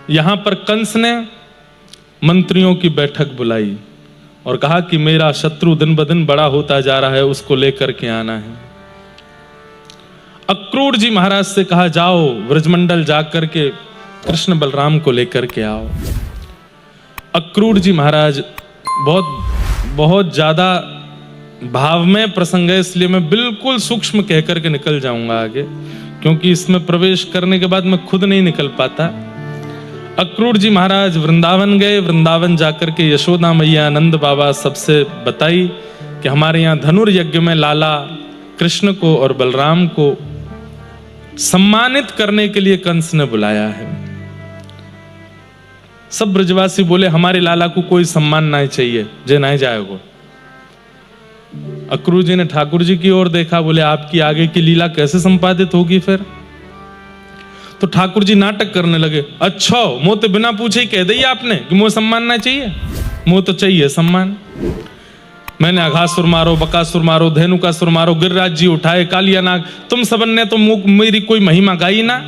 यहां पर कंस ने मंत्रियों की बैठक बुलाई और कहा कि मेरा शत्रु दिन ब दिन बड़ा होता जा रहा है, उसको लेकर के आना है। अक्रूर जी महाराज से कहा जाओ ब्रजमंडल जाकर के कृष्ण बलराम को लेकर के आओ। अक्रूर जी महाराज बहुत ज्यादा भावमय प्रसंग है, इसलिए मैं बिल्कुल सूक्ष्म कहकर के निकल जाऊंगा आगे, क्योंकि इसमें प्रवेश करने के बाद मैं खुद नहीं निकल पाता। अक्रूर जी महाराज वृंदावन गए। वृंदावन जाकर के यशोदा मैया, नंद बाबा सबसे बताई कि हमारे यहाँ धनुर्यज्ञ में लाला कृष्ण को और बलराम को सम्मानित करने के लिए कंस ने बुलाया है। सब ब्रजवासी बोले हमारे लाला को कोई सम्मान नहीं चाहिए, जे नहीं जाएगो। अक्रूर जी ने ठाकुर जी की ओर देखा, बोले आपकी आगे की लीला कैसे संपादित होगी फिर? तो ठाकुर जी नाटक करने लगे। अच्छा मोह तो बिना पूछे ही कह दी आपने कि मोह सम्मान ना चाहिए? मोह तो चाहिए सम्मान। मैंने अघासुर मारो, बकासुर मारो, धेनुकासुर मारो, गिरिराज जी उठाए, कालिया नाग, तुम सबन ने तो मेरी कोई महिमा गाई ना।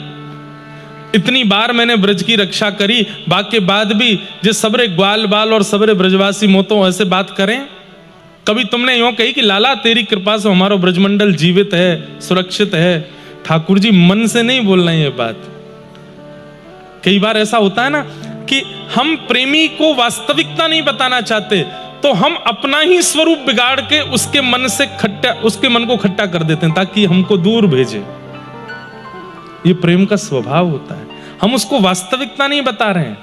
इतनी बार मैंने ब्रज की रक्षा करी, बाकी बाद भी जो सबरे ग्वाल बाल और सबरे ब्रजवासी मोतो ऐसे बात करें? कभी तुमने यूं कही कि लाला तेरी कृपा से हमारा ब्रजमंडल जीवित है, सुरक्षित है? ठाकुर जी मन से नहीं बोल रहे हैं ये बात। कई बार ऐसा होता है ना कि हम प्रेमी को वास्तविकता नहीं बताना चाहते, तो हम अपना ही स्वरूप बिगाड़ के उसके मन को खट्टा कर देते हैं ताकि हमको दूर भेजे। ये प्रेम का स्वभाव होता है, हम उसको वास्तविकता नहीं बता रहे हैं।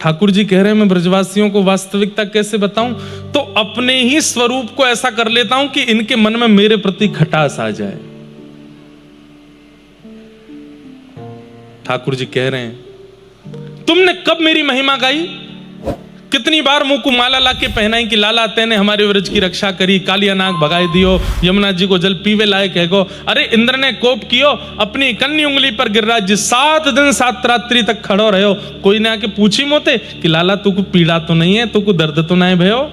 ठाकुर जी कह रहे हैं मैं ब्रजवासियों को वास्तविकता कैसे बताऊं? तो अपने ही स्वरूप को ऐसा कर लेता हूं कि इनके मन में मेरे प्रति खटास आ जाए। ठाकुर जी कह रहे हैं तुमने कब मेरी महिमा गाई? कितनी बार मुंह को माला लाके पहनाई कि लाला तेने हमारे व्रज की रक्षा करी, कालिया नाग भगाई दियो, यमुना जी को जल पीवे लायक है गो। अरे इंद्र ने कोप कियो, अपनी कन्नी उंगली पर गिरिराज जी 7 दिन 7 रात्रि तक खड़ो रहो, कोई ने आके पूछी मोते कि लाला तू को पीड़ा तो नहीं है, तू को दर्द तो नहीं भयो?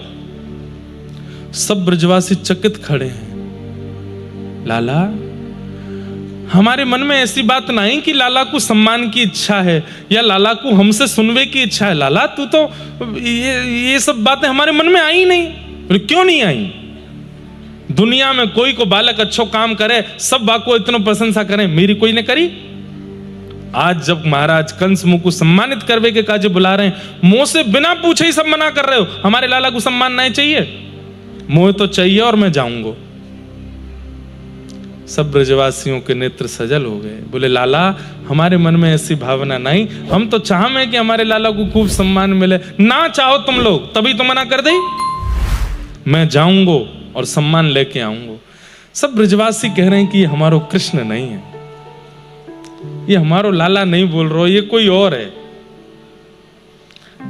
सब ब्रजवासी चकित खड़े हैं। लाला हमारे मन में ऐसी बात नहीं कि लाला को सम्मान की इच्छा है या लाला को हमसे सुनवे की इच्छा है। लाला तू तो ये सब बातें हमारे मन में आई नहीं। क्यों नहीं आई? दुनिया में कोई को बालक अच्छो काम करे, सब बाको इतना प्रशंसा करें, मेरी कोई ने करी? आज जब महाराज कंस मुंह को सम्मानित करवे के काजे बुला रहे हैं, मुंह से बिना पूछे ही सब मना कर रहे हो, हमारे लाला को सम्मान नहीं चाहिए? मुंह तो चाहिए और मैं जाऊंगा। सब ब्रजवासियों के नेत्र सजल हो गए। बोले लाला हमारे मन में ऐसी भावना नहीं, हम तो चाहते कि हमारे लाला को खूब सम्मान मिले। ना चाहो तुम लोग तभी तो मना कर दे, मैं जाऊंगा और सम्मान लेके आऊंगा। सब ब्रजवासी कह रहे हैं कि ये हमारो कृष्ण नहीं है, ये हमारो लाला नहीं बोल रहा, ये कोई और है।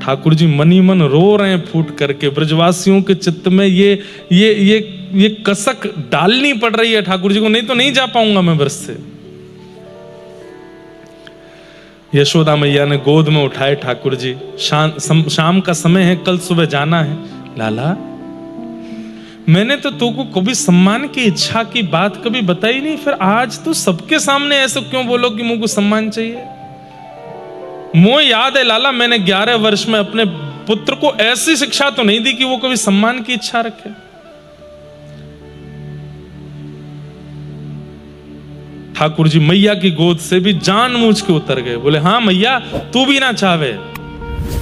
ठाकुर जी मनी मन रो रहे हैं फूट करके। ब्रजवासियों के चित्त में ये कसक डालनी पड़ रही है ठाकुर जी को, नहीं तो नहीं जा पाऊंगा मैं ब्रज से। यशोदा मैया ने गोद में उठाए ठाकुर जी। शाम का समय है, कल सुबह जाना है। लाला मैंने तो तुमको कभी सम्मान की इच्छा की बात कभी बताई नहीं, फिर आज तो सबके सामने ऐसे क्यों बोलो कि मुझको सम्मान चाहिए? मुझे याद है लाला, मैंने 11 वर्ष में अपने पुत्र को ऐसी शिक्षा तो नहीं दी कि वो कभी सम्मान की इच्छा रखे। ठाकुर जी मैया की गोद से भी जानबूझ के उतर गए। बोले हाँ मैया, तू भी ना चाहे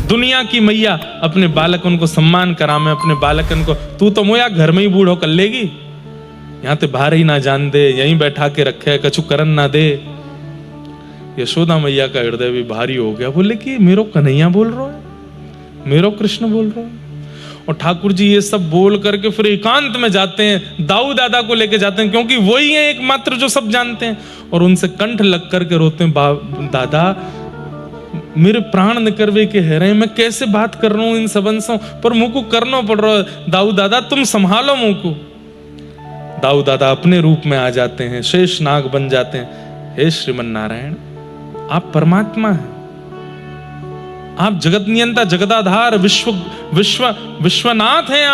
दुनिया की मैया अपने बालकन को सम्मान करा, मैं अपने बालकन को, तू तो मोया घर में ही बूढ़ो कर लेगी, यहां ते बाहर ही ना जान दे, यहीं बैठा के रखे, कछु करन ना दे। यशोदा मैया का हृदय भी भारी हो गया। बोले कि मेरो कन्हैया बोल रहा है, मेरो कृष्ण बोल रहा है। और ठाकुर जी ये सब बोल करके फिर एकांत में जाते हैं, दाऊ दादा को लेके जाते हैं, क्योंकि वही है एकमात्र जो सब जानते हैं, और उनसे कंठ लग करके रोते हैं, दादा मेरे प्राण निकरवे के है रहे, मैं कैसे बात कर रहा हूं इन सबंसों पर, मुंह को करना पड़ रहा है। दाऊ दादा तुम संभालो मुंह को। दाऊ दादा अपने रूप में आ जाते हैं, शेष नाग बन जाते हैं। हे श्रीमन नारायण, आप परमात्मा हैं, आप जगत नियंता, जगदाधार, विश्वनाथ हैं,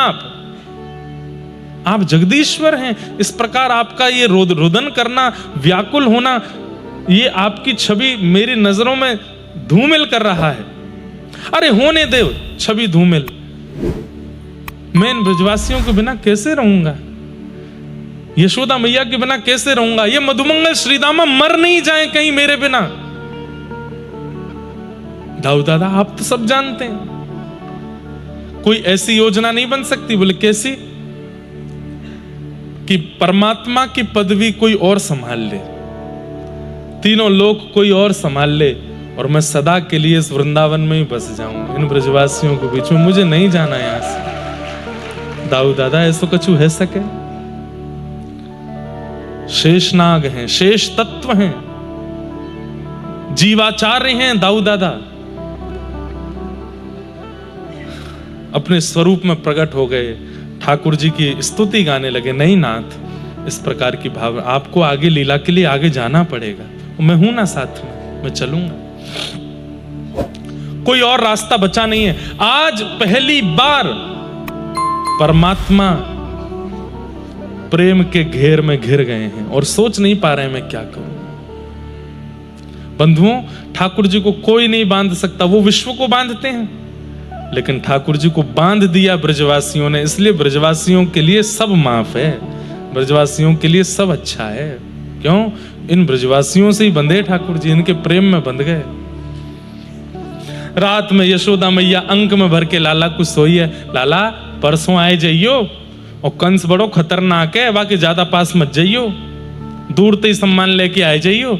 आप जगदीश्वर हैं। इस प्रकार आपका ये रुदन करना, व्याकुल होना, ये आपकी छवि मेरी नजरों में धूमिल कर रहा है। अरे होने दे छवि धूमिल, मैं इन ब्रजवासियों के बिना कैसे रहूंगा, यशोदा मैया के बिना कैसे रहूंगा, ये मधुमंगल श्रीदामा मर नहीं जाए कहीं मेरे बिना। दाऊ दादा आप तो सब जानते हैं, कोई ऐसी योजना नहीं बन सकती। बोले कैसी? कि परमात्मा की पदवी कोई और संभाल ले, तीनों लोग कोई और संभाल ले, और मैं सदा के लिए इस वृंदावन में ही बस जाऊं, इन ब्रजवासियों के बीच में, मुझे नहीं जाना यहां से। दाऊ दादा ऐसो कछु है सके? शेषनाग हैं, शेष तत्व हैं, जीवाचार्य हैं दाऊ दादा, अपने स्वरूप में प्रकट हो गए, ठाकुर जी की स्तुति गाने लगे। नहीं नाथ, इस प्रकार की भाव, आपको आगे लीला के लिए आगे जाना पड़ेगा, मैं हूं ना साथ में, मैं चलूंगा, कोई और रास्ता बचा नहीं है। आज पहली बार परमात्मा प्रेम के घेर में घिर गए हैं और सोच नहीं पा रहे हैं मैं क्या करूं। बंधुओं, ठाकुर जी को कोई नहीं बांध सकता, वो विश्व को बांधते हैं, लेकिन ठाकुर जी को बांध दिया ब्रजवासियों ने, इसलिए ब्रजवासियों के लिए सब माफ है, ब्रजवासियों के लिए सब अच्छा है। क्यों? इन ब्रजवासियों से ही बंधे ठाकुर जी, इनके प्रेम में बंध गए। रात में यशोदा मैया अंक में भर के लाला को सोई है, लाला परसों आए जाइयो, और कंस बड़ो खतरनाक है, बाकी ज्यादा पास मत जाइयो, दूर ते ही सम्मान लेके आए जाइयो।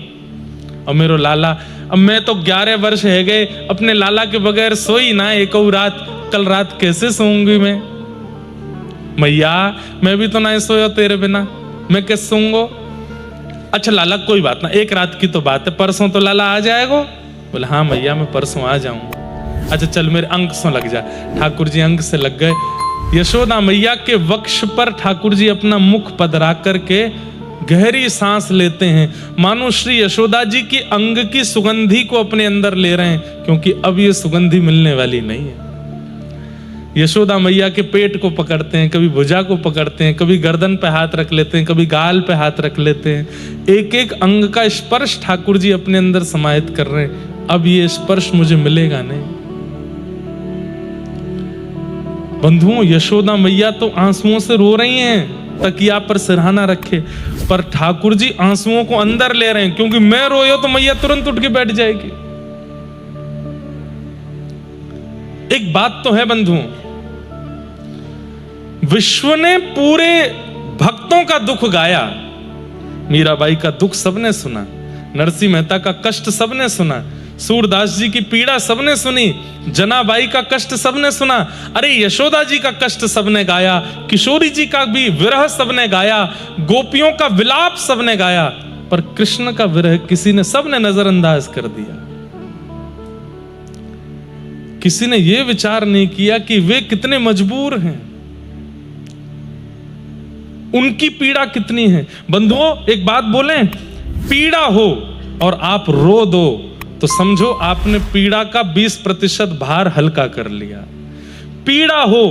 और मेरो लाला, अब मैं तो 11 वर्ष है गए अपने लाला के बगैर सोई ना एक रात, कल रात कैसे सोऊंगी मैं? मैया मैं भी तो नहीं सोया तेरे बिना, मैं कैसे सोऊंगो? अच्छा लाला कोई बात ना, एक रात की तो बात है, परसों तो लाला आ जाएगो? बोले हाँ मैया मैं परसों आ जाऊंगा। अच्छा चल मेरे अंक से लग जा। ठाकुर जी अंक से लग गए। यशोदा मैया के वक्ष पर ठाकुर जी अपना मुख पधरा करके गहरी सांस लेते हैं, मानो श्री यशोदा जी की अंग की सुगंधी को अपने अंदर ले रहे हैं, क्योंकि अब ये सुगंधी मिलने वाली नहीं है। यशोदा मैया के पेट को पकड़ते हैं, कभी भुजा को पकड़ते हैं, कभी गर्दन पे हाथ रख लेते हैं, कभी गाल पे हाथ रख लेते हैं, एक एक अंग का स्पर्श ठाकुर जी अपने अंदर समाहित कर रहे हैं। अब ये स्पर्श मुझे मिलेगा नहीं। बंधुओं, यशोदा मैया तो आंसुओं से रो रही हैं, तकिया पर सिरहाना रखे, पर ठाकुर जी आंसुओं को अंदर ले रहे हैं, क्योंकि मैं रोयो तो मैया तुरंत उठ के बैठ जाएगी। एक बात तो है बंधुओं, विश्व ने पूरे भक्तों का दुख गाया, मीराबाई का दुख सबने सुना, नरसिंह मेहता का कष्ट सबने सुना, सूरदास जी की पीड़ा सबने सुनी, जनाबाई का कष्ट सबने सुना, अरे यशोदा जी का कष्ट सबने गाया, किशोरी जी का भी विरह सबने गाया, गोपियों का विलाप सबने गाया, पर कृष्ण का विरह किसी ने, सबने नजरअंदाज कर दिया। किसी ने यह विचार नहीं किया कि वे कितने मजबूर हैं, उनकी पीड़ा कितनी है। बंधुओं एक बात बोलें, पीड़ा हो और आप रो दो तो समझो आपने पीड़ा का 20% भार हल्का कर लिया। पीड़ा हो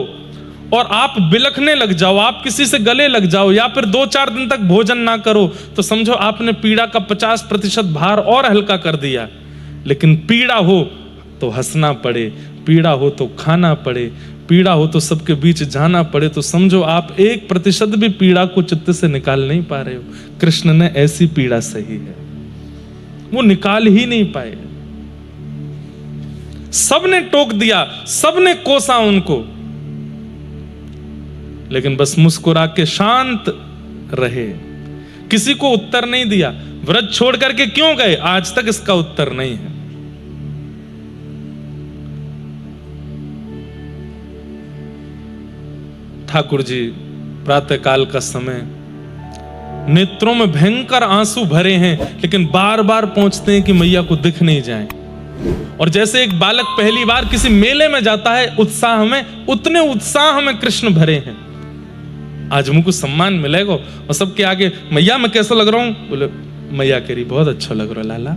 और आप बिलखने लग जाओ, आप किसी से गले लग जाओ, या फिर 2-4 दिन तक भोजन ना करो, तो समझो आपने पीड़ा का 50% भार और हल्का कर दिया। लेकिन पीड़ा हो तो हंसना पड़े, पीड़ा हो तो खाना पड़े, पीड़ा हो तो सबके बीच जाना पड़े, तो समझो आप 1% भी पीड़ा को चित्त से निकाल नहीं पा रहे हो। कृष्ण ने ऐसी पीड़ा सही है, वो निकाल ही नहीं पाए। सबने टोक दिया, सबने कोसा उनको, लेकिन बस मुस्कुरा के शांत रहे, किसी को उत्तर नहीं दिया। व्रत छोड़ करके क्यों गए, आज तक इसका उत्तर नहीं है। ठाकुर जी प्रातःकाल का समय, नेत्रों में भयंकर आंसू भरे हैं, लेकिन बार बार पहुंचते हैं कि मैया को दिख नहीं जाए। और जैसे एक बालक पहली बार किसी मेले में जाता है उत्साह में, उतने उत्साह में कृष्ण भरे हैं। आज मुझको सम्मान मिलेगा, और सबके आगे मैया मैं कैसा लग रहा हूं, बोले मैया कह रही बहुत अच्छा लग रहा है लाला।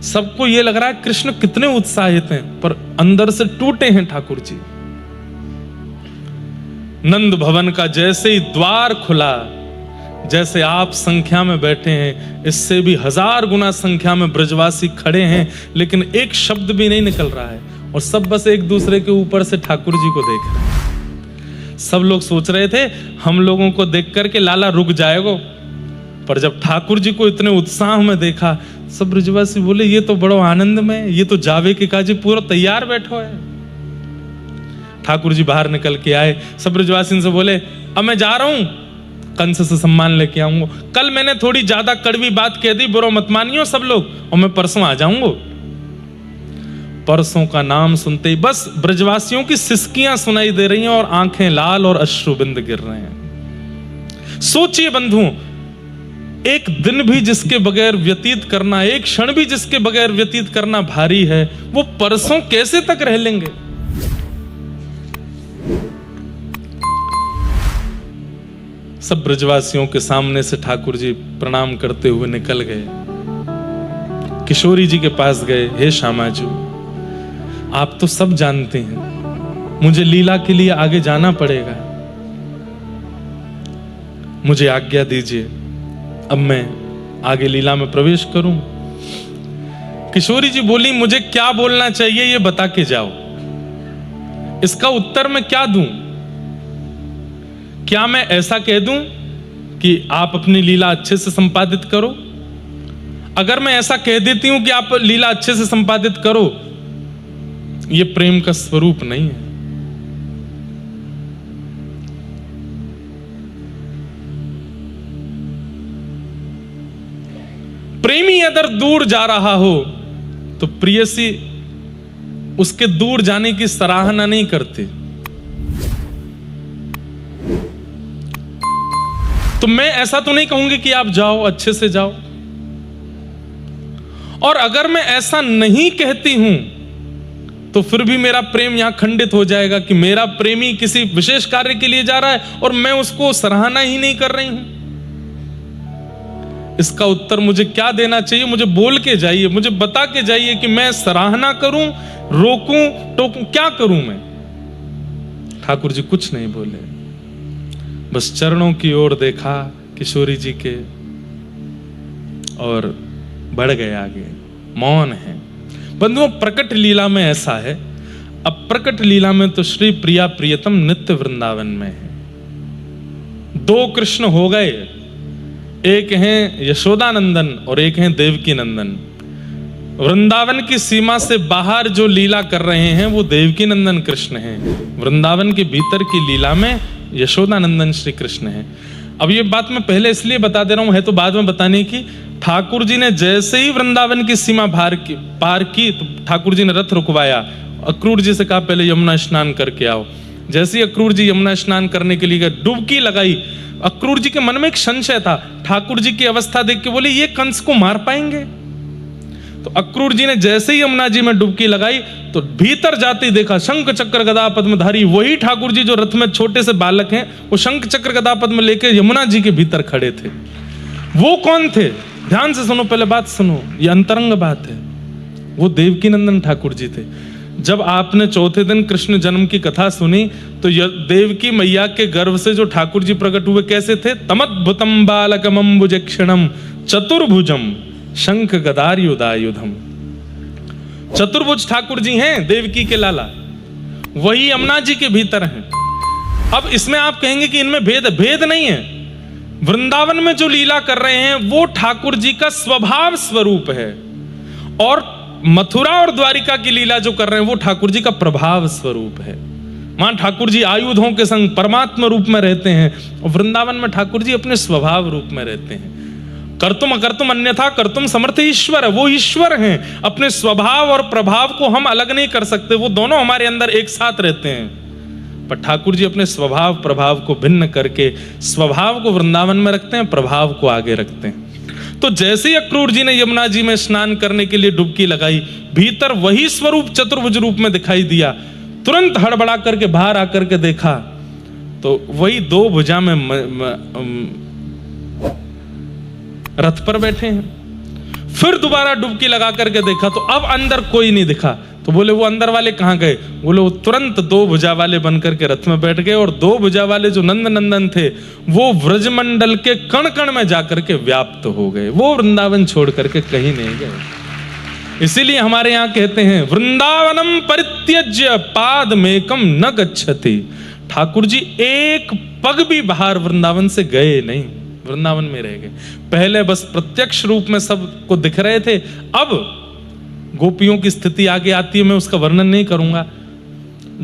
सबको ये लग रहा है कृष्ण कितने उत्साहित हैं, पर अंदर से टूटे हैं ठाकुर जी। नंद भवन का जैसे ही द्वार खुला, जैसे आप संख्या में बैठे हैं, इससे भी 1000 गुना संख्या में ब्रजवासी खड़े हैं, लेकिन एक शब्द भी नहीं निकल रहा है और सब बस एक दूसरे के ऊपर से ठाकुर जी को देख रहे हैं। सब लोग सोच रहे थे हम लोगों को देख करके लाला रुक जाएगा, पर जब ठाकुर जी को इतने उत्साह में देखा, सब ब्रजवासी बोले ये तो बड़ो आनंद में, ये तो जावे के काजी पूरा तैयार बैठो है। ठाकुर जी बाहर निकल के आए, सब ब्रजवासी से बोले अब मैं जा रहा हूं, कंस से सम्मान लेके आऊंगा। कल मैंने थोड़ी ज्यादा कड़वी बात कह दी, बुरा मत मानियो सब लोग, और मैं परसों आ जाऊंगा। परसों का नाम सुनते ही बस ब्रजवासियों की सिसकियां सुनाई दे रही हैं और आंखें लाल और अश्रुबिंद गिर रहे हैं। सोचिए बंधुओं, एक दिन भी जिसके बगैर व्यतीत करना, एक क्षण भी जिसके बगैर व्यतीत करना भारी है, वो परसों कैसे तक रह लेंगे। सब ब्रजवासियों के सामने से ठाकुर जी प्रणाम करते हुए निकल गए। किशोरी जी के पास गए, हे श्यामाजू आप तो सब जानते हैं, मुझे लीला के लिए आगे जाना पड़ेगा, मुझे आज्ञा दीजिए, अब मैं आगे लीला में प्रवेश करूं। किशोरी जी बोली मुझे क्या बोलना चाहिए ये बता के जाओ, इसका उत्तर मैं क्या दूं? क्या मैं ऐसा कह दूं कि आप अपनी लीला अच्छे से संपादित करो? अगर मैं ऐसा कह देती हूं कि आप लीला अच्छे से संपादित करो, ये प्रेम का स्वरूप नहीं है। प्रेमी अगर दूर जा रहा हो तो प्रेयसी उसके दूर जाने की सराहना नहीं करती। तो मैं ऐसा तो नहीं कहूंगी कि आप जाओ, अच्छे से जाओ। और अगर मैं ऐसा नहीं कहती हूं तो फिर भी मेरा प्रेम यहां खंडित हो जाएगा कि मेरा प्रेमी किसी विशेष कार्य के लिए जा रहा है और मैं उसको सराहना ही नहीं कर रही हूं। इसका उत्तर मुझे क्या देना चाहिए? मुझे बोल के जाइए, मुझे बता के जाइए कि मैं सराहना करूं, रोकूं, टोकूं, क्या करूं मैं? ठाकुर जी कुछ नहीं बोले, बस चरणों की ओर देखा किशोरी जी के और बढ़ गए आगे, मौन है। बंधुओं, प्रकट लीला में ऐसा है, अब प्रकट लीला में तो श्री प्रिया प्रियतम नित्य वृंदावन में है। 2 कृष्ण हो गए, एक हैं यशोदानंदन और एक हैं देवकी नंदन। वृंदावन की सीमा से बाहर जो लीला कर रहे हैं वो देवकी नंदन कृष्ण हैं, वृंदावन के भीतर की लीला में यशोदानंदन श्री कृष्ण हैं। अब ये बात मैं पहले इसलिए बता दे रहा हूं, है तो बाद में बताने की। ठाकुर जी ने जैसे ही वृंदावन की सीमा पार की तो ठाकुर जी ने रथ रुकवाया, अक्रूर जी से कहा पहले यमुना स्नान करके आओ। जैसे ही अक्रूर जी यमुना स्नान करने के लिए गए, डुबकी लगाई। अक्रूर जी के मन में एक संशय था, ठाकुर जी की अवस्था देख के बोले ये कंस को मार पाएंगे? तो अक्रूर जी ने जैसे ही यमुना जी में डुबकी लगाई तो भीतर जाते ही देखा शंख चक्र गदा पद्मधारी, वही ठाकुर जी जो रथ में छोटे से बालक हैं, वो शंख चक्र गदा पद्म लेके यमुना जी के भीतर खड़े थे। वो कौन थे? ध्यान से सुनो, पहले बात सुनो, ये अंतरंग बात है। वो देवकी नंदन ठाकुर जी थे। जब आपने चौथे दिन कृष्ण जन्म की कथा सुनी तो देवकी मैया के गर्भ से जो ठाकुर जी प्रकट हुए कैसे थे? तमद्भुतम बालकमंबुजक्षणम चतुर्भुजम शंख गदायुधायुधम। चतुर्भुज ठाकुर जी हैं देवकी के लाला, वही यमुना जी के भीतर हैं। अब इसमें आप कहेंगे कि इनमें भेद नहीं है। वृंदावन में जो लीला कर रहे हैं वो ठाकुर जी का स्वभाव स्वरूप है, और मथुरा और द्वारिका की लीला जो कर रहे हैं वो ठाकुर जी का प्रभाव स्वरूप है। वहां ठाकुर जी आयुधों के संग परमात्मा रूप में रहते हैं, और वृंदावन में ठाकुर जी अपने स्वभाव रूप में रहते हैं। कर्तुम अकर्तुम अन्यथा कर्तुम समर्थ ईश्वर है, वो ईश्वर हैं। अपने स्वभाव और प्रभाव को हम अलग नहीं कर सकते, वो दोनों हमारे अंदर एक साथ रहते हैं। पर ठाकुर जी अपने स्वभाव प्रभाव को भिन्न करके स्वभाव को वृंदावन में रखते हैं, प्रभाव को आगे रखते हैं। तो जैसे ही अक्रूर जी ने यमुना जी में स्नान करने के लिए डुबकी लगाई, भीतर वही स्वरूप चतुर्भुज रूप में दिखाई दिया। तुरंत हड़बड़ा करके बाहर आकर के देखा तो वही 2 भुजा में रथ पर बैठे हैं। फिर दोबारा डुबकी लगा करके देखा तो अब अंदर कोई नहीं दिखा, तो बोले वो अंदर वाले कहाँ गए? बोले वो तुरंत 2 भुजा वाले बनकर के रथ में बैठ गए और 2 भुजा वाले जो नंद नंदन थे वो व्रजमंडल के कण कण में जाकर के व्याप्त हो गए, वो वृंदावन छोड़ करके कहीं नहीं गए। इसीलिए हमारे यहाँ कहते हैं वृंदावनम परित्यज्य पादमेकम न गच्छति। ठाकुर जी एक पग भी बाहर वृंदावन से गए नहीं, वृंदावन में रह गए। पहले बस प्रत्यक्ष रूप में सबको दिख रहे थे, अब गोपियों की स्थिति आगे आती है, मैं उसका वर्णन नहीं करूंगा।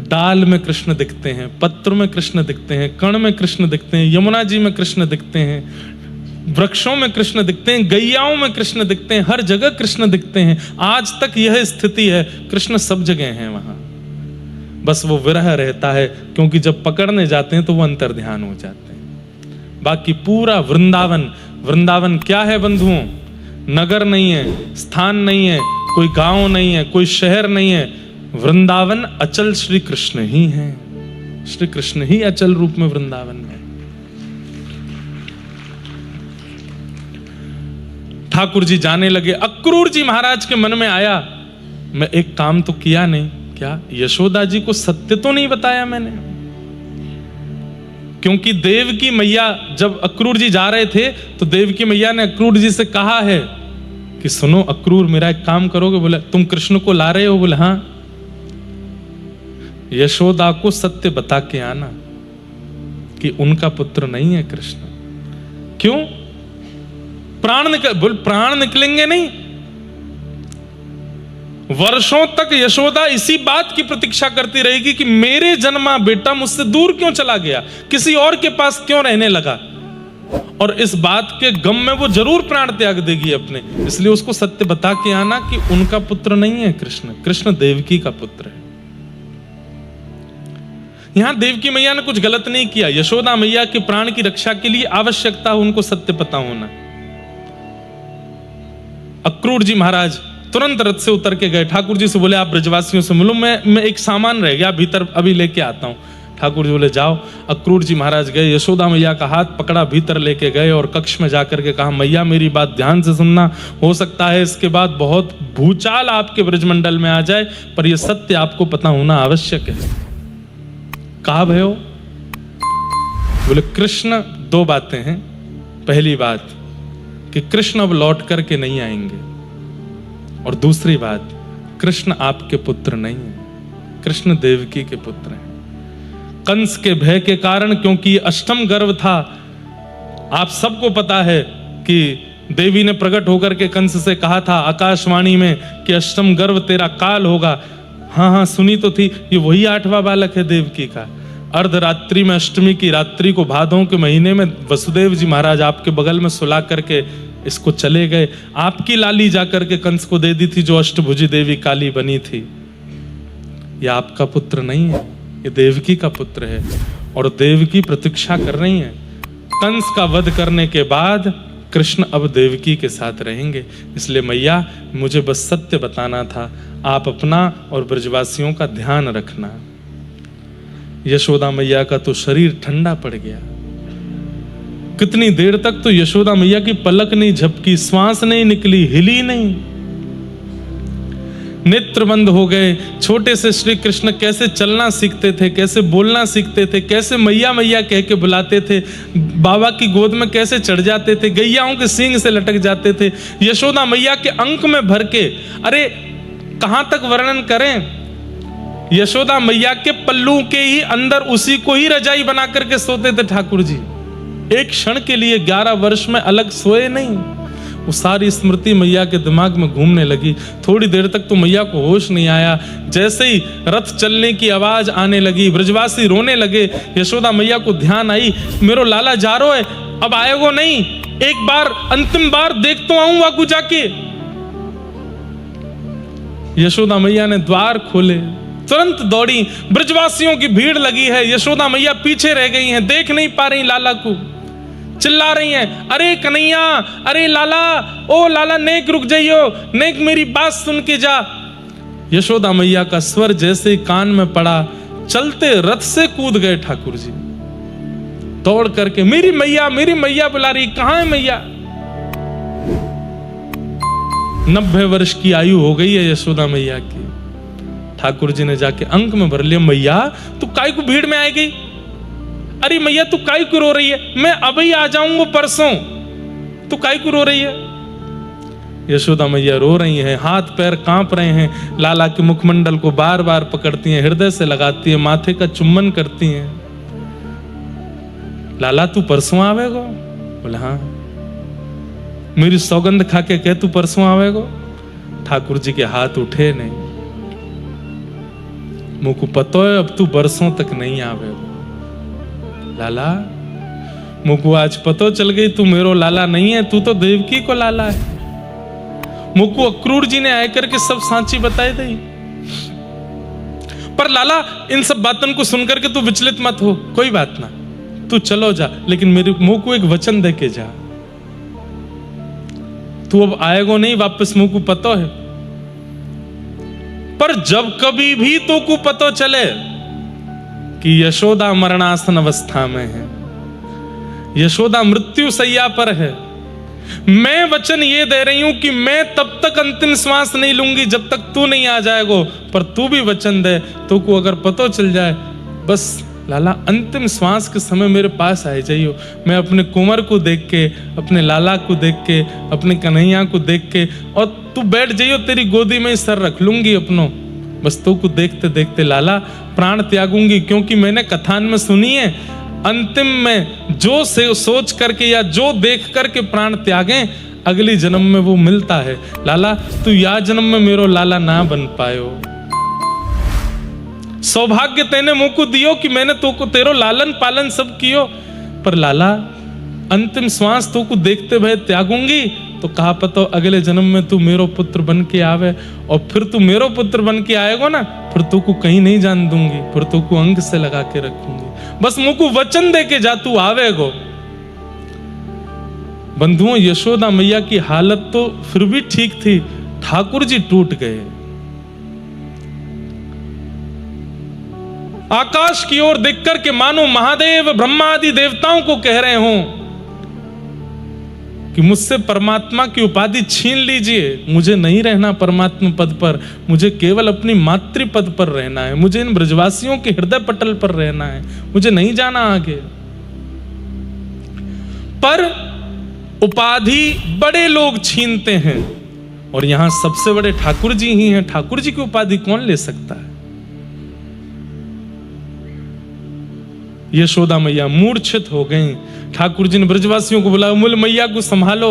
डाल में कृष्ण दिखते हैं, पत्र में कृष्ण दिखते हैं, कण में कृष्ण दिखते हैं, यमुना जी में कृष्ण दिखते हैं, वृक्षों में कृष्ण दिखते हैं, गैयाओं में कृष्ण दिखते हैं, हर जगह कृष्ण दिखते हैं। आज तक यह स्थिति है, कृष्ण सब जगह हैं वहां, बस वो विरह रहता है, क्योंकि जब पकड़ने जाते हैं तो वो अंतर्ध्यान हो जाते हैं। बाकी पूरा वृंदावन, वृंदावन क्या है बंधुओं? नगर नहीं है, स्थान नहीं है, कोई गांव नहीं है, कोई शहर नहीं है, वृंदावन अचल श्री कृष्ण ही है। श्री कृष्ण ही अचल रूप में वृंदावन में। ठाकुर जी जाने लगे। अक्रूर जी महाराज के मन में आया, मैं एक काम तो किया नहीं, क्या यशोदा जी को सत्य तो नहीं बताया मैंने? क्योंकि देवकी मैया, जब अक्रूर जी जा रहे थे तो देवकी मैया ने अक्रूर जी से कहा है कि सुनो अक्रूर, मेरा एक काम करोगे? बोले तुम कृष्ण को ला रहे हो? बोले हाँ। यशोदा को सत्य बता के आना कि उनका पुत्र नहीं है कृष्ण। क्यों? प्राण निकलेंगे नहीं। वर्षों तक यशोदा इसी बात की प्रतीक्षा करती रहेगी कि मेरे जन्मा बेटा मुझसे दूर क्यों चला गया, किसी और के पास क्यों रहने लगा, और इस बात के गम में वो जरूर प्राण त्याग देगी अपने। इसलिए उसको सत्य बता के आना कि उनका पुत्र नहीं है कृष्ण, कृष्ण देवकी का पुत्र है। यहां देवकी मैया ने कुछ गलत नहीं किया, यशोदा मैया के प्राण की रक्षा के लिए आवश्यकता उनको सत्य पता होना। अक्रूर जी महाराज तुरंत रथ से उतर के गए, ठाकुर जी से बोले आप ब्रजवासियों से मिलो, मैं एक सामान रह गया भीतर, अभी लेके आता हूं। ठाकुर जी बोले जाओ। अक्रूर जी महाराज गए, यशोदा मैया का हाथ पकड़ा, भीतर लेके गए और कक्ष में जाकर के कहा मैया मेरी बात ध्यान से सुनना, हो सकता है इसके बाद बहुत भूचाल आपके ब्रजमंडल में आ जाए, पर यह सत्य आपको पता होना आवश्यक है। कहा भयो? बोले कृष्ण, 2 बातें हैं। पहली बात कि कृष्ण अब लौट करके नहीं आएंगे, और दूसरी बात कृष्ण आपके पुत्र नहीं है, कृष्ण देवकी के पुत्र हैं। कंस के भय के कारण, क्योंकि अष्टम गर्भ था, आप सबको पता है कि देवी ने प्रकट होकर के कंस से कहा था आकाशवाणी में कि अष्टम गर्भ तेरा काल होगा। हाँ सुनी तो थी, ये वही 8वां बालक है देवकी का। अर्धरात्रि में, अष्टमी की रात्रि को, भादों के महीने में वसुदेव जी महाराज आपके बगल में सुला करके इसको चले गए। आपकी लाली जाकर के कंस को दे दी थी, जो अष्टभुजी देवी काली बनी थी। यह आपका पुत्र नहीं है, ये देवकी का पुत्र है, और देवकी प्रतीक्षा कर रही है। कंस का वध करने के बाद कृष्ण अब देवकी के साथ रहेंगे। इसलिए मैया मुझे बस सत्य बताना था, आप अपना और ब्रजवासियों का ध्यान रखना। यशोदा मैया का तो शरीर ठंडा पड़ गया। कितनी देर तक तो यशोदा मैया की पलक नहीं झपकी, श्वास नहीं निकली, हिली नहीं, नेत्र बंद हो गए। छोटे से श्री कृष्ण कैसे चलना सीखते थे, कैसे बोलना सीखते थे, कैसे मैया मैया कह के बुलाते थे, बाबा की गोद में कैसे चढ़ जाते थे, गैयाओं के सींग से लटक जाते थे, यशोदा मैया के अंक में भर के। अरे कहां तक वर्णन करें, यशोदा मैया के पल्लू के ही अंदर उसी को ही रजाई बना करके सोते थे ठाकुर जी। एक क्षण के लिए 11 वर्ष में अलग सोए नहीं। वो सारी स्मृति मैया के दिमाग में घूमने लगी। थोड़ी देर तक तो मैया को होश नहीं आया। जैसे ही रथ चलने की आवाज आने लगी, ब्रजवासी रोने लगे, यशोदा मैया को ध्यान आई, मेरो लाला जा रो है, अब आएगो नहीं, एक बार अंतिम बार देख तो आऊं वाकू जाके। यशोदा मैया ने द्वार खोले, तुरंत दौड़ी। ब्रजवासियों की भीड़ लगी है, यशोदा मैया पीछे रह गई हैं, देख नहीं पा रही लाला को, चिल्ला रही हैं, अरे कन्हैया, अरे लाला, ओ लाला नेक रुक जाइयो, नेक मेरी बात सुन के जा। यशोदा मैया का स्वर जैसे ही कान में पड़ा, चलते रथ से कूद गए ठाकुर जी, दौड़ करके मेरी मैया बुला रही, कहां है मैया। 90 वर्ष की आयु हो गई है यशोदा मैया की, ठाकुर जी ने जाके अंक में भर लिया, मैया तू काय को भीड़ में आ गई, अरे मैया तू काय को रो रही है, मैं अभी आ जाऊंगा परसों, तू काय को रो रही है। यशोदा मैया रो रही हैं, हाथ पैर कांप रहे हैं, लाला के मुखमंडल को बार बार पकड़ती हैं, हृदय से लगाती है, माथे का चुम्बन करती हैं। लाला तू परसों आवेगो? बोले हाँ। मेरी सौगंध खा के कह तू परसों आवेगो? ठाकुर जी के हाथ उठे नहीं, मुझको पता है अब तू बरसों तक नहीं आवेगो। लाला मुझको आज पतो चल गई तू मेरो लाला नहीं है, तू तो देवकी को लाला है। मुझको अक्रूर जी ने आकर के सब सांची बताई दी। पर लाला इन सब बातों को सुनकर के तू विचलित मत हो, कोई बात ना, तू चलो जा, लेकिन मेरे मुंह को एक वचन दे के जा, तू अब आएगो नहीं वापस, मुंह को पतो है। पर जब कभी भी तो को पतो चले कि यशोदा मरणासन अवस्था में है, यशोदा मृत्यु सैया पर है, मैं वचन ये दे रही हूं कि मैं तब तक अंतिम श्वास नहीं लूंगी जब तक तू नहीं आ जाएगो, पर तू भी वचन दे, तो को अगर पतो चल जाए, बस लाला अंतिम श्वास के समय मेरे पास आ जाइयो, मैं अपने कुंवर को देख के, अपने लाला को देख के, अपने कन्हैया को देख के, और तू बैठ जाइयो, तेरी गोदी में सर रख लूंगी अपनों, बस तो को देखते देखते लाला प्राण त्यागूंगी। क्योंकि मैंने कथान में सुनी है, अंतिम में जो से सोच करके या जो देख करके प्राण त्यागें, अगली जन्म में वो मिलता है। लाला तू या जन्म में मेरो लाला ना बन पायो, सौभाग्य तेने मुंह को दियो कि मैंने तो को तेरो लालन पालन सब कियो, पर लाला अंतिम श्वास तो को देखते भय त्यागूंगी, तो कहा पतो अगले जन्म में तू मेरो पुत्र बन के आवे, और फिर तू मेरो पुत्र बन के आएगो ना, फिर तू को कहीं नहीं जान दूंगी, फिर तू को अंग से लगा के रखूंगी, बस मुंह को वचन दे के जा तू आवेगो। बंधुओं यशोदा मैया की हालत तो फिर भी ठीक थी, ठाकुर जी टूट गए। आकाश की ओर देखकर के मानो महादेव ब्रह्मा आदि देवताओं को कह रहे हों कि मुझसे परमात्मा की उपाधि छीन लीजिए, मुझे नहीं रहना परमात्मा पद पर, मुझे केवल अपनी मातृ पद पर रहना है, मुझे इन ब्रजवासियों के हृदय पटल पर रहना है, मुझे नहीं जाना आगे। पर उपाधि बड़े लोग छीनते हैं, और यहां सबसे बड़े ठाकुर जी ही हैं, ठाकुर जी की उपाधि कौन ले सकता है। यशोदा मैया मूर्छित हो गई, ठाकुर जी ने ब्रजवासियों को बुलाया, मूल मैया को संभालो,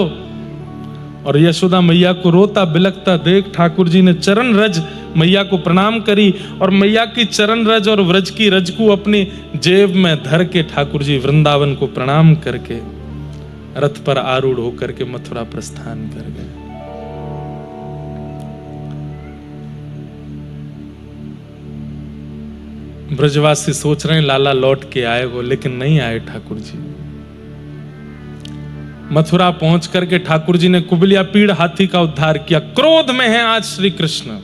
और यशोदा मैया को रोता बिलखता देख ठाकुर जी ने चरण रज मैया को प्रणाम करी, और मैया की चरण रज और व्रज की रज को अपनी जेब में धर के ठाकुर जी वृंदावन को प्रणाम करके रथ पर आरूढ़ होकर के मथुरा प्रस्थान कर गए। ब्रजवासी सोच रहे हैं लाला लौट के आएगो, लेकिन नहीं आए ठाकुर जी। मथुरा पहुंच करके ठाकुर जी ने कुबलिया पीड़ हाथी का उद्धार किया। क्रोध में है आज श्री कृष्ण,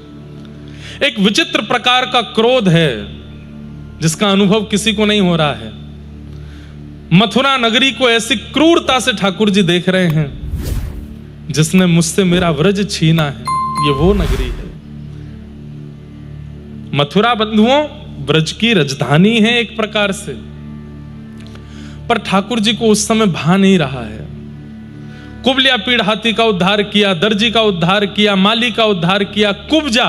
एक विचित्र प्रकार का क्रोध है जिसका अनुभव किसी को नहीं हो रहा है। मथुरा नगरी को ऐसी क्रूरता से ठाकुर जी देख रहे हैं, जिसने मुझसे मेरा व्रज छीना है, ये वो नगरी है। मथुरा बंधुओं ब्रज की राजधानी है एक प्रकार से, पर ठाकुर जी को उस समय भा नहीं रहा है। कुबलिया पीड़ हाथी का उद्धार किया, दर्जी का उद्धार किया, माली का उद्धार किया, कुब्जा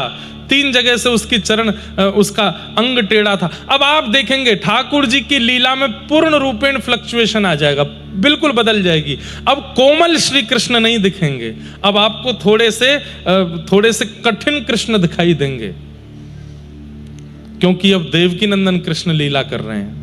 3 जगह से उसकी चरण उसका अंग टेढ़ा था। अब आप देखेंगे ठाकुर जी की लीला में पूर्ण रूपेण फ्लक्चुएशन आ जाएगा, बिल्कुल बदल जाएगी। अब कोमल श्री कृष्ण नहीं दिखेंगे, अब आपको थोड़े से कठिन कृष्ण दिखाई देंगे, क्योंकि अब देवकी नंदन कृष्ण लीला कर रहे हैं।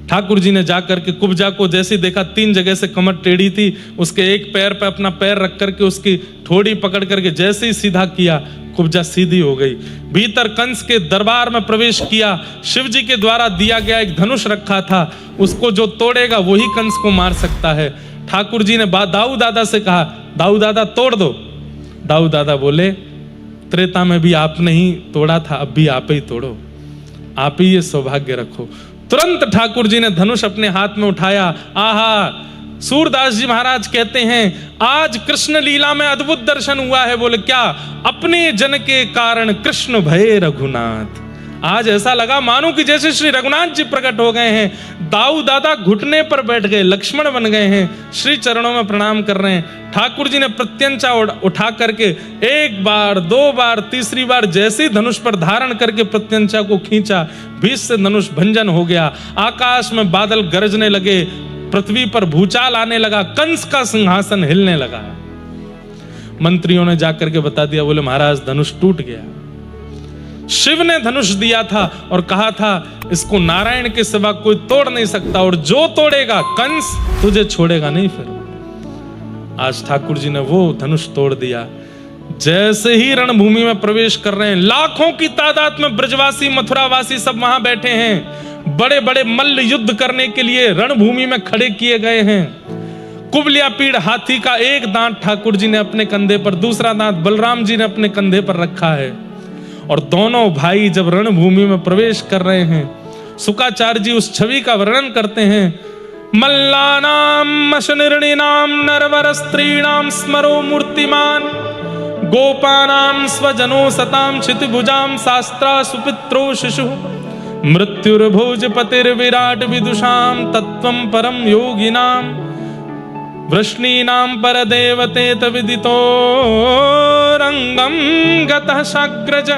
ठाकुर जी ने जाकर के कुब्जा को जैसे देखा, 3 जगह से कमर टेढ़ी थी, उसके एक पैर पे अपना पैर रख करके उसकी ठोड़ी पकड़ करके जैसे ही सीधा किया, कुब्जा सीधी हो गई। भीतर कंस के दरबार में प्रवेश किया, शिव जी के द्वारा दिया गया एक धनुष रखा था, उसको जो तोड़ेगा वही कंस को मार सकता है। ठाकुर जी ने दाऊ दादा से कहा, दाऊ दादा तोड़ दो। दाऊ दादा बोले, त्रेता में भी आपने ही तोड़ा था, अब भी आप ही तोड़ो, आप ही ये सौभाग्य रखो। तुरंत ठाकुर जी ने धनुष अपने हाथ में उठाया, आहा सूरदास जी महाराज कहते हैं आज कृष्ण लीला में अद्भुत दर्शन हुआ है। बोले क्या? अपने जन के कारण कृष्ण भये रघुनाथ। आज ऐसा लगा मानो कि जैसे श्री रघुनाथ जी प्रकट हो गए हैं। दाऊ दादा घुटने पर बैठ गए, लक्ष्मण बन गए हैं, श्री चरणों में प्रणाम कर रहे हैं। ठाकुर जी ने प्रत्यंचा उठा करके एक बार, दो बार, तीसरी बार जैसे धनुष पर धारण करके प्रत्यंचा को खींचा, बीच से धनुष भंजन हो गया। आकाश में बादल गरजने लगे, पृथ्वी पर भूचाल आने लगा, कंस का सिंहासन हिलने लगा। मंत्रियों ने जाकर के बता दिया, बोले महाराज धनुष टूट गया। शिव ने धनुष दिया था और कहा था इसको नारायण के सिवा कोई तोड़ नहीं सकता, और जो तोड़ेगा कंस तुझे छोड़ेगा नहीं। फिर आज ठाकुर जी ने वो धनुष तोड़ दिया। जैसे ही रणभूमि में प्रवेश कर रहे हैं, लाखों की तादाद में ब्रजवासी, मथुरावासी सब वहां बैठे हैं। बड़े बड़े मल्ल युद्ध करने के लिए रणभूमि में खड़े किए गए हैं। कुबलिया पीड़ हाथी का एक दांत ठाकुर जी ने अपने कंधे पर, दूसरा दांत बलराम जी ने अपने कंधे पर रखा है। और दोनों भाई जब रणभूमि में प्रवेश कर रहे हैं, शुकाचार्य जी उस छवि का वर्णन करते हैं। मल्लानाम अशनिर्णिनाम नरवर स्त्रीणाम स्मरो मूर्तिमान, गोपानाम स्वजनो सताम क्षितिभुजाम शास्त्रा सुपित्रो शिशु, मृत्युर्भुज पतिर्विराट विदुषाम तत्वं परम योगिनाम, वृष्णीनाम परदेवते तविदितो रंगम गतः साग्रज।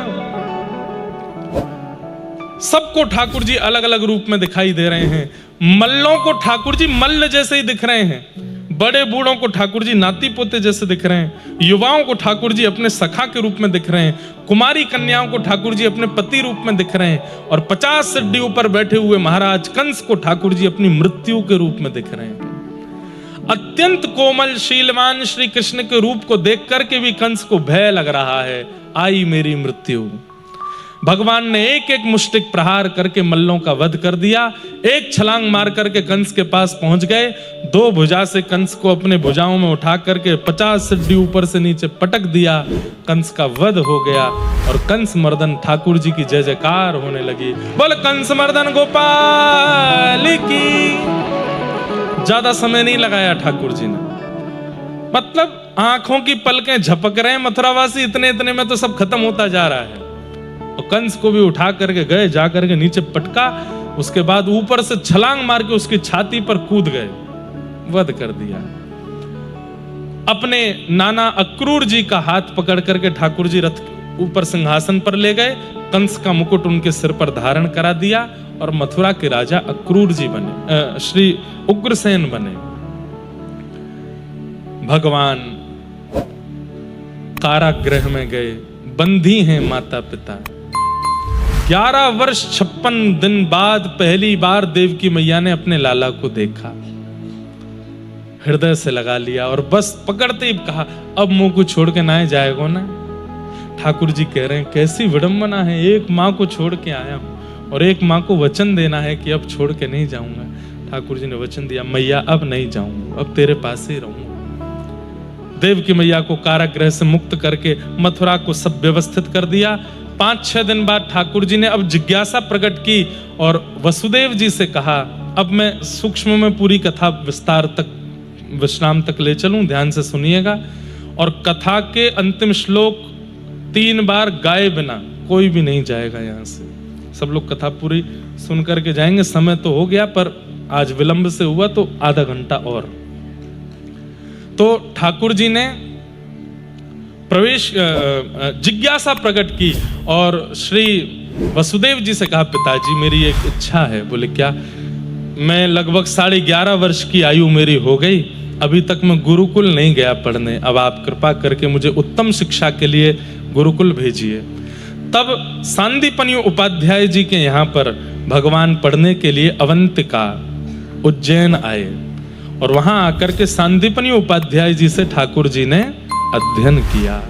सबको ठाकुर जी अलग अलग रूप में दिखाई दे रहे हैं। मल्लों को ठाकुर जी मल्ल जैसे ही दिख रहे हैं, बड़े बूढ़ों को ठाकुर जी नाती पोते जैसे दिख रहे हैं, युवाओं को ठाकुर जी अपने सखा के रूप में दिख रहे हैं, कुमारी कन्याओं को ठाकुर जी अपने पति रूप में दिख रहे हैं, और 50 सिड्डियों पर बैठे हुए महाराज कंस को ठाकुर जी अपनी मृत्यु के रूप में दिख रहे हैं। अत्यंत कोमल शीलवान श्री कृष्ण के रूप को देख करके भी कंस को भय लग रहा है, आई मेरी मृत्यु। भगवान ने एक एक मुष्टिक प्रहार करके मल्लों का वध कर दिया। एक छलांग मार करके कंस के पास पहुंच गए, दो भुजा से कंस को अपने भुजाओं में उठा करके 50 सिड्डी ऊपर से नीचे पटक दिया। कंस का वध हो गया और कंस मर्दन ठाकुर जी की जय जयकार होने लगी। बोल कंस मर्दन गोपाल की। ज्यादा समय नहीं लगाया ठाकुर जी ने, मतलब आंखों की पलकें झपक रहे हैं मथुरावासी, इतने इतने में तो सब खत्म होता जा रहा है। और कंस को भी उठा करके गए, जा करके नीचे पटका, उसके बाद ऊपर से छलांग मार के उसकी छाती पर कूद गए, वध कर दिया। अपने नाना अक्रूर जी का हाथ पकड़ करके ठाकुर जी रथ ऊपर सिंहासन पर ले गए, कंस का मुकुट उनके सिर पर धारण करा दिया और मथुरा के राजा अक्रूर जी बने, श्री उग्रसेन बने। भगवान कारागृह में गए, बंदी हैं माता पिता। 11 वर्ष 56 दिन बाद पहली बार देवकी मैया ने अपने लाला को देखा, हृदय से लगा लिया और बस पकड़ते ही कहा अब मुंह को छोड़ के ना जाएगा ना। ठाकुर जी कह रहे हैं कैसी विडंबना है, एक माँ को छोड़ के आया हूं और एक माँ को वचन देना है कि अब छोड़ के नहीं जाऊंगा। ठाकुर जी ने वचन दिया मैया अब नहीं जाऊंगा, अब तेरे पास ही रहूंगा। देवकी मैया को कारागृह से मुक्त करके मथुरा को सब व्यवस्थित कर दिया। 5-6 दिन बाद ठाकुर जी ने अब जिज्ञासा प्रकट की और वसुदेव जी से कहा अब मैं सूक्ष्म में पूरी कथा विस्तार तक, विश्राम तक ले चलूं, ध्यान से सुनिएगा। और कथा के अंतिम श्लोक 3 बार गाए बिना कोई भी नहीं जाएगा यहां से। सब लोग कथा पूरी सुन करके जाएंगे। समय तो हो गया पर आज विलंब से हुआ तो आधा घंटा और। तो ठाकुर जी ने प्रवेश जिज्ञासा प्रकट की और श्री वसुदेव जी से कहा पिताजी मेरी एक इच्छा है। बोले क्या? मैं लगभग 11.5 वर्ष की आयु मेरी हो गई, अभी तक मैं गुरुकुल नहीं गया पढ़ने, अब आप कृपा करके मुझे उत्तम शिक्षा के लिए गुरुकुल भेजिए। तब सांदीपनि उपाध्याय जी के यहाँ पर भगवान पढ़ने के लिए अवंतिका उज्जैन आए और वहां आकर के सांदीपनि उपाध्याय जी से ठाकुर जी ने अध्ययन किया।